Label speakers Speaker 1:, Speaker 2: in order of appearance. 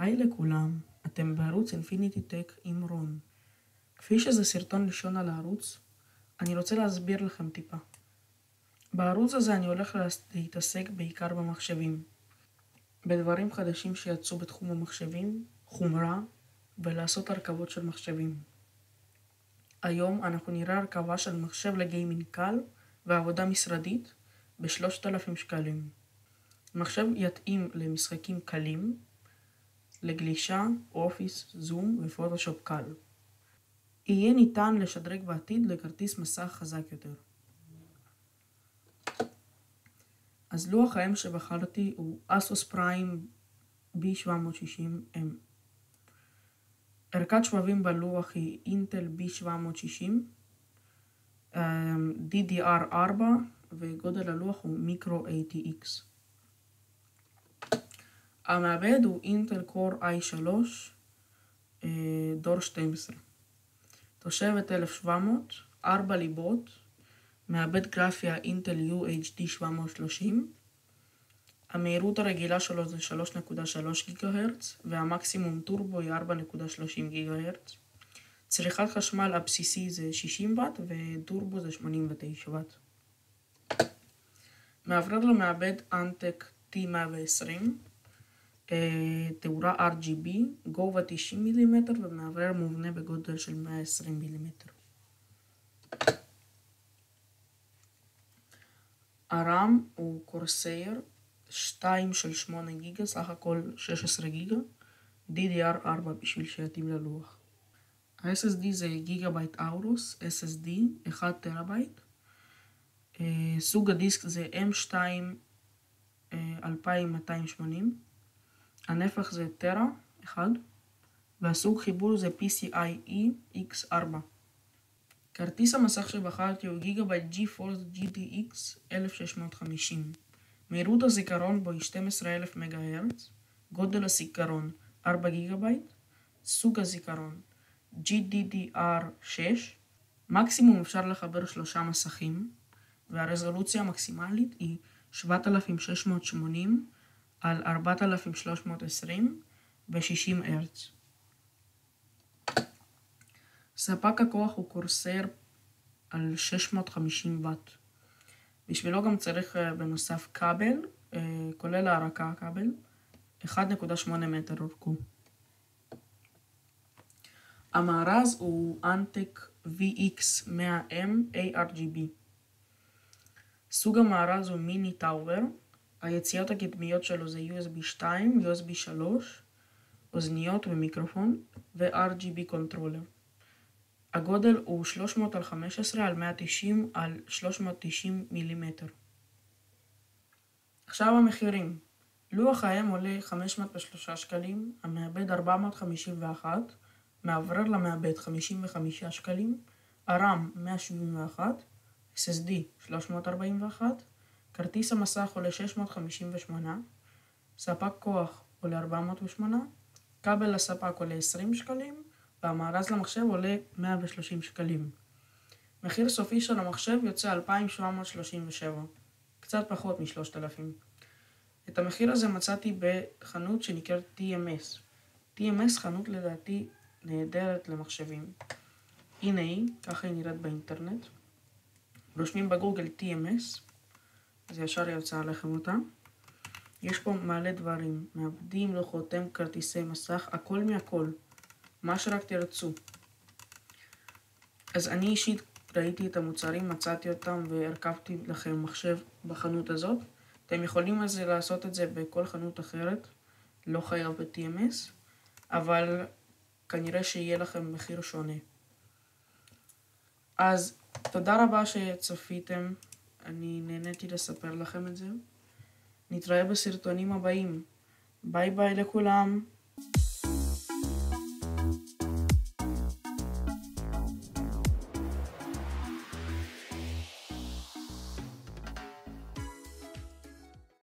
Speaker 1: היי לכולם, אתם בערוץ אינפיניטי טק עם רון. כפי שזה סרטון ראשון על הערוץ, אני רוצה להסביר לכם טיפה. בערוץ הזה אני הולך להתעסק בעיקר במחשבים, בדברים חדשים שיצאו בתחום המחשבים, חומרה, ולעשות הרכבות של מחשבים. היום אנחנו נראה הרכבה של מחשב לגיימינג קל ועבודה משרדית ב-3,000 שקלים. מחשב יתאים למשחקים קלים, לגלישה, אופיס, זום ופוטושופ קל. יהיה ניתן לשדרג בעתיד לכרטיס מסך חזק יותר. אז לוח האם שבחרתי הוא אסוס פריים B760M. ערכת שבבים בלוח היא אינטל B760, DDR4 וגודל הלוח הוא מיקרו ATX. המעבד הוא אינטל קור i3 דור 12. תושבת 1700, 4 ליבות, מעבד גרפיה אינטל UHD 730. המהירות הרגילה שלו זה 3.3 גיגהרץ והמקסימום טורבו היא 4.30 גיגהרץ. צריכת חשמל הבסיסי זה 60 ואט וטורבו זה 89 ואט. מאוורר למעבד אנטק T120, תאורה RGB, גובה 90 מילימטר ומאוורר מובנה בגודל של 120 מילימטר. הרם הוא קורסייר 2 של 8 גיגה, סך הכל 16 גיגה, DDR4 בשביל שיתאים ללוח. ה-SSD זה גיגה בייט אורוס, SSD 1 טראבייט. סוג הדיסק זה M2 2280. הנפח זה טרה 1, והסוג חיבור זה PCIe X4. כרטיס המסך שבחרתי הוא גיגה בייט GeForce GTX 1650. מהירות הזיכרון בו היא 12,000 מגה-הרץ, גודל הזיכרון 4 גיגה בייט, סוג הזיכרון GDDR6, מקסימום אפשר לחבר 3 מסכים, והרזולוציה המקסימלית היא 7680 על 4320 ו-60 הרץ. ספק הכוח הוא קורסייר על 650 ואט. בשבילו גם צריך בנוסף כבל, כולל הערקה הכבל, 1.8 מטר אורכו. המארז הוא אנטק VX100M ARGB. סוג המארז הוא מיני טאוור. היציאות הקדמיות שלו זה USB 2, USB 3, אוזניות ומיקרופון ו-RGB קונטרולר. הגודל הוא 300 על 15 על 190 על 390 מילימטר. עכשיו המחירים. לוח האם עולה 503 שקלים, המעבד 451, מאוורר למעבד 55 שקלים, הרם 171, SSD 341, כרטיס המסך עולה 658, ספק כוח עולה 408, כבל לספק עולה 20 שקלים, והמארז למחשב עולה 130 שקלים. מחיר סופי של המחשב יוצא 2,737, קצת פחות מ-3,000. את המחיר הזה מצאתי בחנות שנקראת TMS. TMS חנות לדעתי נהדרת למחשבים. הנה היא, ככה היא נראית באינטרנט. רושמים בגוגל TMS, זה ישר יוצא עליכם אותה. יש פה מלא דברים, מעבדים, לוחותם, כרטיסי מסך, הכל מהכל. מה שרק תרצו. אז אני אישית ראיתי את המוצרים, מצאתי אותם והרכבתי לכם מחשב בחנות הזאת. אתם יכולים לעשות את זה בכל חנות אחרת, לא חייב ב-TMS, אבל כנראה שיהיה לכם מחיר שונה. אז תודה רבה שצפיתם, אני נהניתי לספר לכם את זה. נתראה בסרטונים הבאים. ביי ביי לכולם.